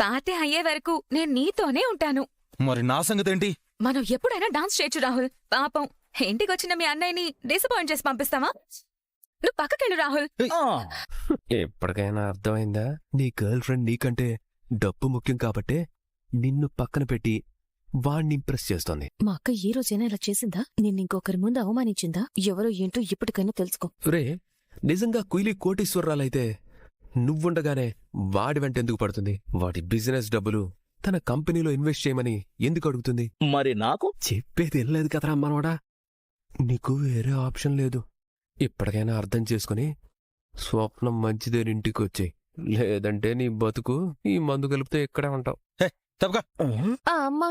Party అయ్యే వరకు నేను నీతోనే ఉంటాను. మరి నా సంగతేంటి? మనం ఎప్పుడైనా డాన్స్ చేయొచ్చు రాహుల్. పాపం ఇంటికొచ్చిన మీ అన్నయ్యని డిసప్పాయింట్ చేసి పంపిస్తావా? నువ్వు పక్కకెళ్ళు రాహుల్. ఎప్పటికైనా అర్థమైందా? నీ గర్ల్ ఫ్రెండ్ నీకంటే డబ్బు ముఖ్యం కాబట్టే నిన్ను పక్కన పెట్టి వాణ్ణి ఇంప్రెస్ చేస్తోంది. మా అక్క ఏ రోజైనా ఇలా చేసిందా? నిన్నింకొకరి ముందు అవమానించిందా? ఎవరో ఏంటో ఇప్పటికైనా తెలుసుకో. రే, నిజంగా కుయిలి కోటీశ్వరరాలైతే నువ్వుండగానే వాడి వెంట ఎందుకు పడుతుంది? వాడి బిజినెస్ డబ్బులు తన కంపెనీలో ఇన్వెస్ట్ చేయమని ఎందుకు అడుగుతుంది? మరి నాకు చెప్పేది వెళ్ళలేదు కదరా మనవాడా. నీకు వేరే ఆప్షన్ లేదు. ఇప్పటికైనా అర్థం చేసుకుని స్వప్నం మంచిదేని ఇంటికొచ్చేయి. లేదంటే నీ బతుకు ఈ మందు కలిపితే ఇక్కడే ఉంటావు. అమ్మా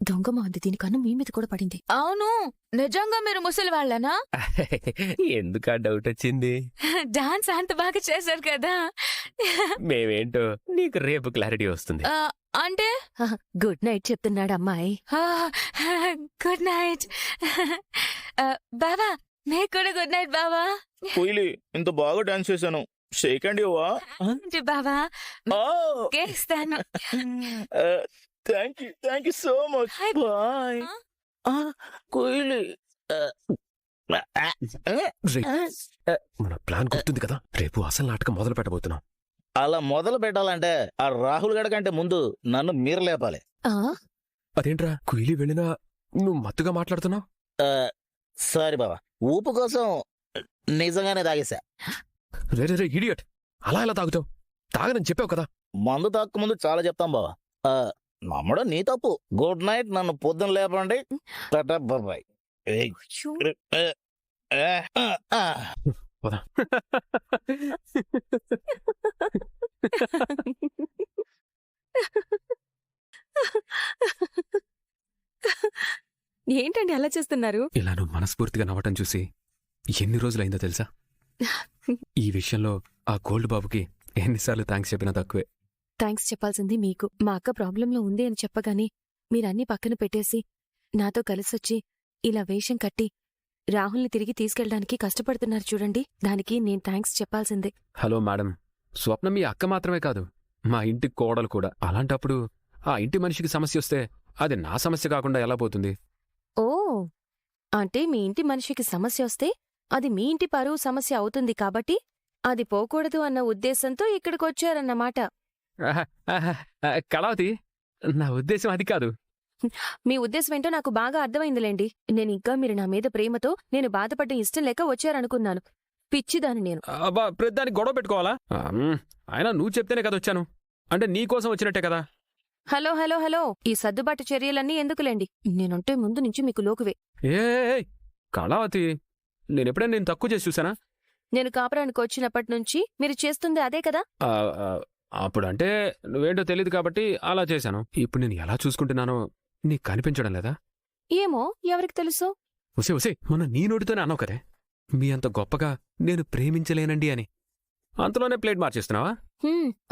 దొంగ మాంది దీనికన్నా మీ మీద కూడా పడింది. అవును, నిజంగా మీరు ముసలి వాళ్ళనా? ఎందుకా డౌట్ వచ్చింది? డాన్స్ అంత బాగా చేశారు కదా. మేమేంటో నీకు రేపు క్లారిటీ వస్తుంది. అంటే గుడ్ నైట్ చెప్తున్నాడు అమ్మాయి. గుడ్ నైట్ బాబా. నీకు కూడా గుడ్ నైట్ బాబా. కోయిలి, ఇంత బాగా డాన్స్ చేశాను, షేక్ అండ్ ఇవ్వా? బాబా ఇస్తాను. Thank you so much. Bye. కోయిలి, మన ప్లాన్ గుర్తుంది కదా? రేపు అసలు నాటకం మొదలు పెట్టబోతున్నాం. అలా మొదలు పెట్టాలంటే ఆ రాహుల్ గడ కంటే ముందు నన్ను మీరు లేపాలి. అదేంట్రా కుయిలి వెళ్ళినా నువ్వు మత్తుగా మాట్లాడుతున్నావు? సారీ బాబా, ఊపు కోసం నిజంగానే తాగేశా. రే ఇడియట్, అలా ఎలా తాగుతావు? తాగనని చెప్పావు కదా. మందు తాక్క ముందు చాలా చెప్తాం బాబా. నమ్మడం నీ తప్పు. గుడ్ నైట్, నన్ను పొద్దున్న లేపండి. టాటా బాబాయ్. ఏంటండి అలా చేస్తున్నారు? ఇలా నువ్వు మనస్ఫూర్తిగా నవ్వటం చూసి ఎన్ని రోజులైందో తెలుసా? ఈ విషయంలో ఆ గోల్డ్ బాబుకి ఎన్నిసార్లు థ్యాంక్స్ చెప్పినా తక్కువే. థ్యాంక్స్ చెప్పాల్సింది మీకు. మా అక్క ప్రాబ్లంలో ఉంది అని చెప్పగానే మీరన్నీ పక్కన పెట్టేసి నాతో కలిసొచ్చి ఇలా వేషం కట్టి రాహుల్ని తిరిగి తీసుకెళ్ళడానికి కష్టపడుతున్నారు చూడండి, దానికి నేను థ్యాంక్స్ చెప్పాల్సిందే. హలో మేడం, స్వప్న మీ అక్క మాత్రమే కాదు, మా ఇంటి కోడలు కూడా. అలాంటప్పుడు ఆ ఇంటి మనిషికి సమస్య వస్తే అది నా సమస్య కాకుండా ఎలా పోతుంది? ఓ, అంటే మీ ఇంటి మనిషికి సమస్య వస్తే అది మీ ఇంటి పరువు సమస్య అవుతుంది కాబట్టి అది పోకూడదు అన్న ఉద్దేశంతో ఇక్కడికొచ్చారన్నమాట. కళావతి, నా ఉద్దేశం అది కాదు. మీ ఉద్దేశం ఏంటో నాకు బాగా అర్థమైందిలేండి. నేనింకా మీరు నా మీద ప్రేమతో నేను బాధపడ్డ ఇష్టం లేక వచ్చారనుకున్నాను. పిచ్చిదాని నేను. ప్రతిదానికి గొడవ పెట్టుకోవాలా? అయినా నువ్వు చెప్తేనే కదా వచ్చాను. అంటే నీకోసం వచ్చినట్టే కదా. హలో హలో హలో, ఈ సర్దుబాటు చర్యలన్నీ ఎందుకులేండి. నేనుంటే ముందు నుంచి మీకు లోకువే. ఏ కళావతి, నేనెప్పుడైనా నేను తక్కువ చేసి చూసానా? నేను కాపురానికి వచ్చినప్పటి నుంచి మీరు చేస్తుంది అదే కదా. అప్పుడంటే నువ్వేంటో తెలియదు కాబట్టి అలా చేశాను. ఇప్పుడు నేను ఎలా చూసుకుంటున్నానో నీకు కనిపించడం లేదా? ఏమో, ఎవరికి తెలుసు? ఉసే మొన్న నీ నోటితోనే అన్నావు కదే, మీ అంత గొప్పగా నేను ప్రేమించలేనండి అని. అంతలోనే ప్లేట్ మార్చేస్తున్నావా?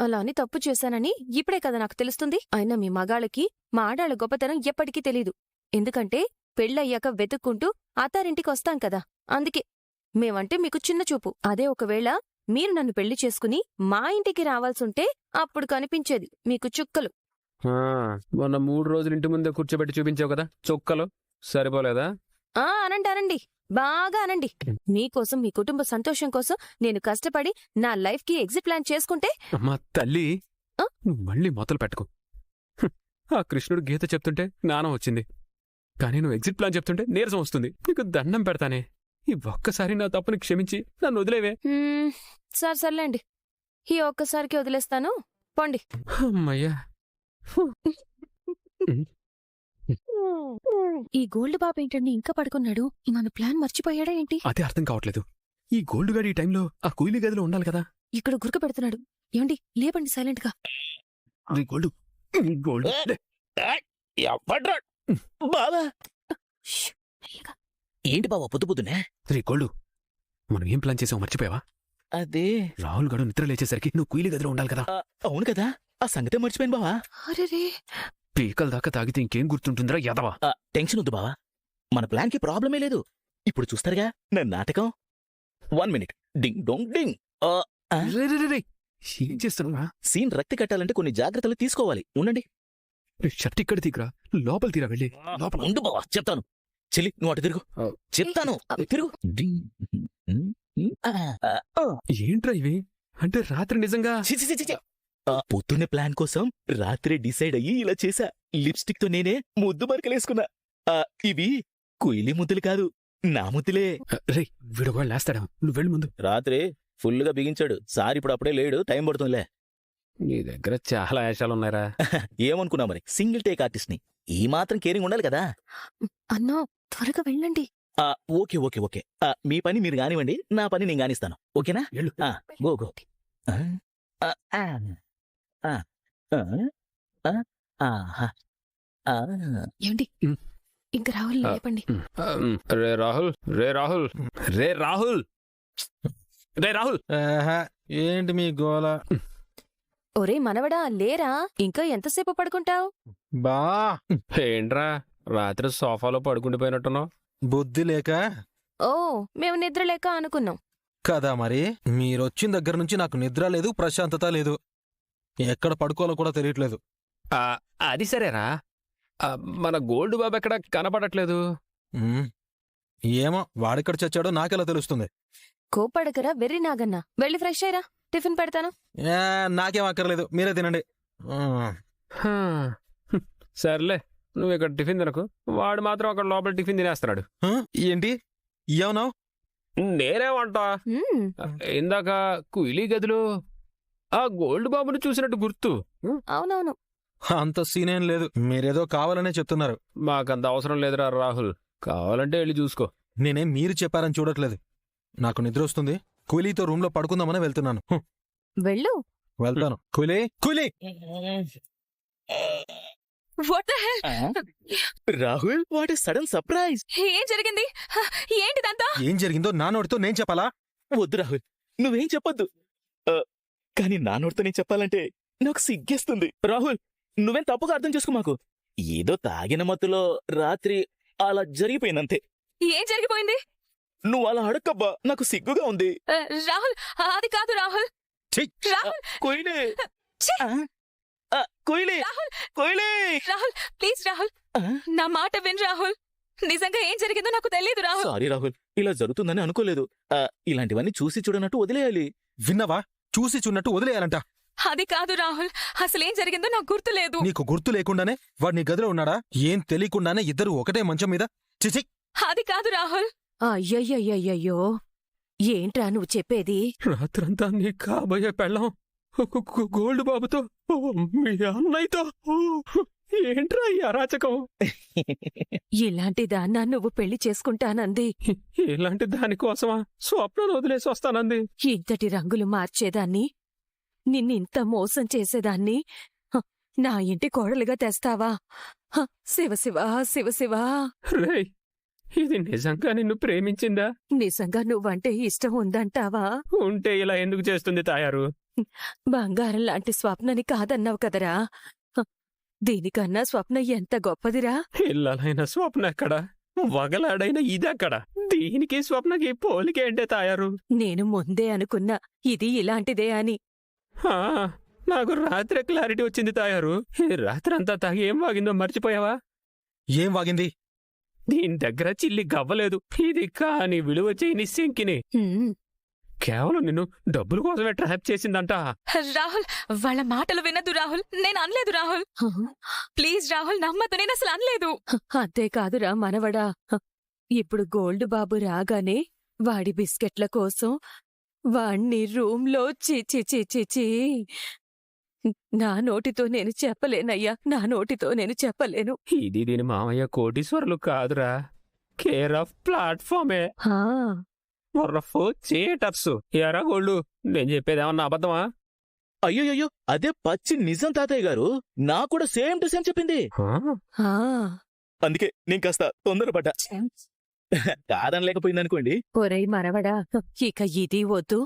అలా అని తప్పు చేశానని ఇప్పుడే కదా నాకు తెలుస్తుంది. అయినా మీ మగాళ్ళకి మా ఆడాళ్ళ గొప్పతనం ఎప్పటికీ తెలీదు. ఎందుకంటే పెళ్ళయ్యాక వెతుక్కుంటూ అత్తారింటికొస్తాం కదా, అందుకే. మేమంటే మీకు చిన్న చూపు. అదే ఒకవేళ మీరు నన్ను పెళ్లి చేసుకుని మా ఇంటికి రావాల్సుంటే అప్పుడు కనిపించేది మీకు చుక్కలు. మొన్న 3 రోజులు ఇంటి ముందే కూర్చోబెట్టి చూపించావు కదా చుక్కలు, సరిపోలేదా? అనండి, బాగా అనండి. మీకోసం, మీ కుటుంబ సంతోషం కోసం నేను కష్టపడి నా లైఫ్ కి ఎగ్జిట్ ప్లాన్ చేసుకుంటే. మా తల్లి, మళ్ళీ మొదలు పెట్టుకో. ఆ కృష్ణుడు గీత చెప్తుంటే జ్ఞానం వచ్చింది, కానీ నువ్వు ఎగ్జిట్ ప్లాన్ చెప్తుంటే నీరసం వస్తుంది. నీకు దండం పెడతానే, ఈ ఒక్కసారి నా తప్పుని క్షమించి నన్ను వదిలేవే. సర్లేండి, ఈ ఒక్కసారికి వదిలేస్తాను, పోండి. అమ్మయ్యా. ఈ గోల్డ్ బాబు ఏంటండి ఇంకా పడుకున్నాడు? మన ప్లాన్ మర్చిపోయాడా ఏంటి? అదే అర్థం కావట్లేదు. ఈ గోల్డ్ గాడి ఈ టైంలో ఆ కుయిలి గదిలో ఉండాలి కదా. ఇక్కడ గురక పెడుతున్నాడు. ఏమండి, లేపండి సైలెంట్ గా. ఏంటి బాబా పొద్దు పొద్దునే? రే గోల్డు, మనం ఏం ప్లాన్ చేసావు మర్చిపోయావా? అదే రాహుల్ గడు నిద్ర లేచేసరికి నువ్వు కుయిలి గదిలో ఉండాలి కదా. అవును కదా, ఆ సంగతే మర్చిపోయాను బావా. అరే, పీకల దాకా తాగితే ఇంకేం గుర్తుంటుందిరా యదవా. టెన్షన్ వద్దు బావా, మన ప్లాన్ కి ప్రాబ్లమే లేదు. ఇప్పుడు చూస్తారుగా నా నాటకం. 1 minute. డింగ్ డోంగ్ డింగ్. ఏం చేస్తున్నావా? సీన్ రక్తి కట్టాలంటే కొన్ని జాగ్రత్తలు తీసుకోవాలి. ఉండండి. షర్ట్ ఇక్కడ తీకురా, లోపల తీరా వెళ్ళి. లోపల ఉండు బావా, చెప్తాను. చెల్లి నువ్వు అటు తిరుగు. చెప్తాను, తిరుగు. ఏంట్రా ఇవి? అంటే రాత్రి నిజంగా ఛీ, ఛీ, ఛీ, ఛీ. పొద్దున్నే ప్లాన్ కోసం రాత్రే డిసైడ్ అయ్యి ఇలా చేశా. లిప్స్టిక్ తో నేనే ముద్దు మరకలేసుకున్నా. ఇవి కుయిలి ముద్దులు కాదు, నా ముద్దులే. రే, వీడు వాళ్ళు లేస్తాడా? నువ్వు వెళ్ళి ముందు. రాత్రి ఫుల్గా బిగించాడు సార్. ఇప్పుడు అప్పుడే లేడు, టైం పడుతుందిలే. నీ దగ్గర చాలా వేషాలు ఉన్నాయరా. ఏమనుకున్నా మరి, సింగిల్ టేక్ ఆర్టిస్ట్ ని ఈ మాత్రం కేరింగ్ ఉండాలి కదా. అన్నా త్వరగా వెళ్ళండి. Okay okay okay. మీ పని మీరు కానివ్వండి, నా పని నేను కానిస్తాను. ఓకేనా? వెళ్ళు. Go go. ఏమండి ఉమ్. ఇంకా రాహుల్ లేపండి. రే రాహుల్, రే రాహుల్, రే రాహుల్, రే రాహుల్. ఏంటి మీ గోల? ఒరే మనవడా లేరా, ఇంకా ఎంతసేపు పడుకుంటావు? బా ఏంట్రా రాత్రి సోఫాలో పడుకుండిపోయినట్టున్నావు? బుద్ధి లేక ఓ మేము నిద్ర లేక అనుకున్నాం. కదా మరి. మీరొచ్చిన దగ్గర నుంచి నాకు నిద్ర లేదు, ప్రశాంతత లేదు. ఎక్కడ పడుకోవాలో కూడా తెలియట్లేదు. అది సరేరా, మన గోల్డ్ బాబు ఎక్కడ కనపడట్లేదు. ఉమ్, ఏమో వాడెక్కడ చచ్చాడో నాకెలా తెలుస్తుంది. కోపడకరా వెర్రి నాగన్న, వెళ్ళి ఫ్రెష్ అయ్యరా, టిఫిన్ పెడతాను. నాకేం అక్కర్లేదు, మీరే తినండి. హా, సర్లే, నువ్వు ఇక్కడ టిఫిన్ తినకు, వాడు మాత్రం అక్కడ లోపల టిఫిన్ తినేస్తున్నాడు. ఏంటి ఏమన్నావు? నేనేమంటా, మ్మ్. ఇందాక కుయిలీ గదిలో ఆ గోల్డ్ బాబుని చూసినట్టు గుర్తు. అవునవును. అంత సీనేం లేదు, మీరేదో కావాలనే చెప్తున్నారు. మాకంత అవసరం లేదురా రాహుల్, కావాలంటే వెళ్ళి చూసుకో. నేనేం మీరు చెప్పారని చూడట్లేదు. నాకు నిద్ర వస్తుంది, కూలీతో రూమ్ లో పడుకుందామని వెళ్తున్నాను. వెళ్ళు. వెళ్తాను. కూలీ కూలీ. What the hell? Rahul, what sudden surprise. ఏం జరిగింది? ఏంటిదంతా? ఏం జరిగిందో నా నోటితో నేను చెప్పాలా? వద్దు రాహుల్, నువ్వేం చెప్పొద్దు. కానీ నా నోటితో నేను చెప్పాలంటే నాకు సిగ్గేస్తుంది. రాహుల్, నువ్వేం తప్పుగా అర్థం చేసుకో. మాకు ఏదో తాగిన మత్తులో రాత్రి అలా జరిగిపోయిందంతే. ఏం జరిగిపోయింది? నువ్వు అలా అడక్కబ్బా, నాకు సిగ్గుగా ఉంది. రాహుల్, అది కాదు రాహుల్. ఛీ! రాహుల్, కోయిలే, ఛీ! కోయిలే, రాహుల్, కోయిలే. రాహుల్, ప్లీజ్ రాహుల్, నా మాట విన్ రాహుల్. నిజంగా ఏం జరిగిందో నాకు తెలియదు రాహుల్. సారీ రాహుల్, ఇలా జరుగుతుందని అనుకోలేదు. ఇలాంటివన్నీ చూసి చూడనట్టు వదిలేయాలి. విన్నావా? చూసి చూన్నట్టు వదిలేయాలంట. అది కాదు రాహుల్, అసలేం జరిగిందో నాకు గుర్తులేదు. నీకు గుర్తు లేకుండానే వాడు నీ గదిలో ఉన్నాడా? ఏం తెలియకుండానే ఇద్దరు ఒకటే మంచం మీద? చిచి! అది కాదు రాహుల్. అయ్యయ్యయ్యయ్యో, ఏంట్రా నువ్వు చెప్పేది? రాత్రంతా నీ కాబోయే పెళ్ళం గోల్డ్ బాబుతో, మీ అన్నయ్యతో, ఏంట్రా ఈ అరాచకం? ఇలాంటి దాన్నా నువ్వు పెళ్లి చేసుకుంటానంది? ఇలాంటి దానికోసమా స్వప్నాలు వదిలేసి వస్తానంది? ఇంతటి రంగులు మార్చేదాన్ని, నిన్నింత మోసం చేసేదాన్ని నా ఇంటి కోడలుగా తెస్తావా? శివశివా శివశివా. రేయ్, ఇది నిజంగా నిన్ను ప్రేమించిందా? నిజంగా నువ్వంటే ఇష్టం ఉందంటావా? ఉంటే ఇలా ఎందుకు చేస్తుంది తాయారు? బంగారం లాంటి స్వప్నని కాదన్నావు కదరా. దీనికన్నా స్వప్న ఎంత గొప్పదిరా. ఇల్లలైన స్వప్న ఎక్కడ, వగలాడైన ఇదెక్కడ? దీనికి స్వప్నకి పోలికేంటే తాయారు? నేను ముందే అనుకున్నా ఇది ఇలాంటిదే అని. హా, నాకు రాత్రే క్లారిటీ వచ్చింది తాయారు. ఈ రాత్రంతా తాగి ఏం వాగిందో మర్చిపోయావా? ఏం వాగింది? దీని దగ్గర చిల్లి గవ్వలేదు. ఇది కాని విలువ చేయని శంకిని. హ్మ్. కేవలం నిన్ను డబ్బుల కోసమే ట్రాప్ చేసిందంట. రాహుల్, వాళ్ళ మాటలు వినద్దు రాహుల్. నేను అనలేదు రాహుల్. ప్లీజ్ రాహుల్, నమ్మద్దు, నేను అసలు అనలేదు. అంతేకాదురా మనవడా, ఇప్పుడు గోల్డ్ బాబు రాగానే వాడి బిస్కెట్ల కోసం వాణ్ణి రూంలో చీ నా నోటితో నేను చెప్పలేనయ్యా, నా నోటితో నేను చెప్పలేను. ఇది దీని మామయ్య కోటీశ్వరులు కాదురా, కేర్ ఆఫ్ ప్లాట్ఫామే. హా, మొర్రఫో చేటర్సు. ఎరా గోల్డు, నేను చెప్పేదేమన్నా అబద్ధమా? అయ్యోయ్యో, అదే పచ్చి నిజం తాతయ్య గారు. నాకు కూడా సేమ్ టు సేమ్ చెప్పింది. హా. అందుకే నేను కాస్త తొందరపడ్డా. కాదనలేకపోయిందనుకోండి. ఒరేయ్ మనవడా, ఇక ఇది వద్దు,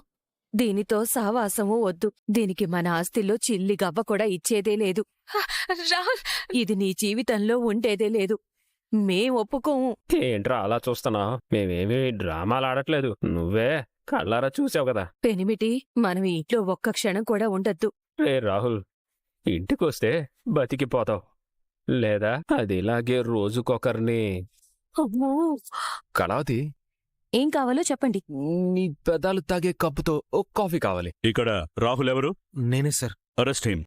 దీనితో సావాసము వద్దు. దీనికి మన ఆస్తిలో చిల్లి గవ్వ కూడా ఇచ్చేదే లేదు. రాహుల్, ఇది నీ జీవితంలో ఉండేదే లేదు. మేం ఒప్పుకోము. ఏంట్రా అలా చూస్తున్నా? మేమేమీ డ్రామాలు ఆడట్లేదు. నువ్వే కళ్ళారా చూసావు కదా. పెనిమిటి మనం ఈ ఇంట్లో ఒక్క క్షణం కూడా ఉండొద్దు. రే రాహుల్, ఇంటికొస్తే బతికిపోతావు, లేదా అది ఇలాగే రోజుకొకరిని. అమ్మో! కళావతి, ఏం కావాలో చెప్పండి. నీ పెదాలు తాగే కప్పుతో ఓ కాఫీ కావాలి. ఇక్కడ రాహుల్ ఎవరు? నేనే సార్. Arrest him.